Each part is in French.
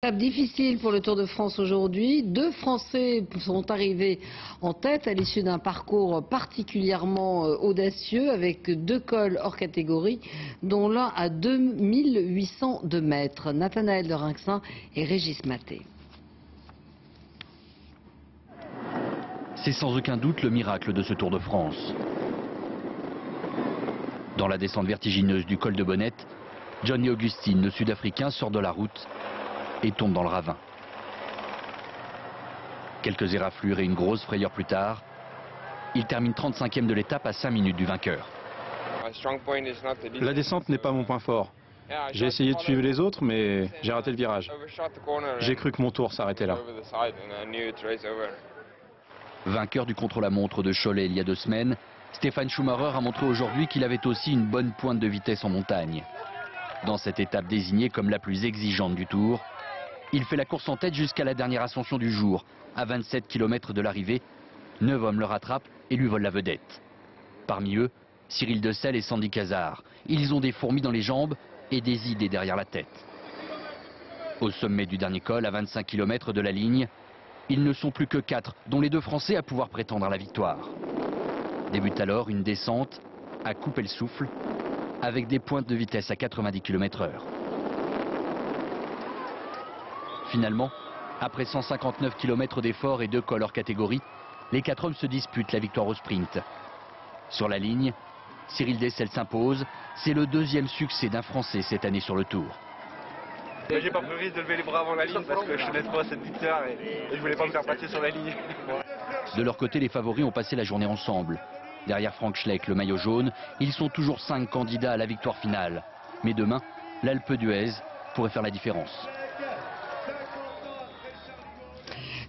Étape difficile pour le Tour de France aujourd'hui. 2 Français sont arrivés en tête à l'issue d'un parcours particulièrement audacieux avec 2 cols hors catégorie, dont l'un à 2802 mètres. Nathanaël de Rinxin et Régis Maté. C'est sans aucun doute le miracle de ce Tour de France. Dans la descente vertigineuse du col de Bonnette, Johnny Augustine, le Sud-Africain, sort de la route et tombe dans le ravin. Quelques éraflures et une grosse frayeur plus tard, il termine 35e de l'étape à 5 minutes du vainqueur. La descente n'est pas mon point fort. J'ai essayé de suivre les autres, mais j'ai raté le virage. J'ai cru que mon tour s'arrêtait là. Vainqueur du contre-la-montre de Cholet il y a 2 semaines, Stefan Schumacher a montré aujourd'hui qu'il avait aussi une bonne pointe de vitesse en montagne. Dans cette étape désignée comme la plus exigeante du Tour, il fait la course en tête jusqu'à la dernière ascension du jour. À 27 km de l'arrivée, 9 hommes le rattrapent et lui volent la vedette. Parmi eux, Cyril Decelle et Sandy Cazard. Ils ont des fourmis dans les jambes et des idées derrière la tête. Au sommet du dernier col, à 25 km de la ligne, ils ne sont plus que 4, dont les 2 Français à pouvoir prétendre à la victoire. Débute alors une descente à couper le souffle, avec des pointes de vitesse à 90 km/h. Finalement, après 159 km d'efforts et 2 cols hors catégorie, les 4 hommes se disputent la victoire au sprint. Sur la ligne, Cyril Decelle s'impose. C'est le 2e succès d'un Français cette année sur le Tour. J'ai pas pris le risque de lever les bras avant la ligne parce que je connais trop cette victoire et je voulais pas me faire passer sur la ligne. De leur côté, les favoris ont passé la journée ensemble. Derrière Frank Schleck, le maillot jaune, ils sont toujours 5 candidats à la victoire finale. Mais demain, l'Alpe d'Huez pourrait faire la différence.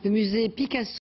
Le musée Picasso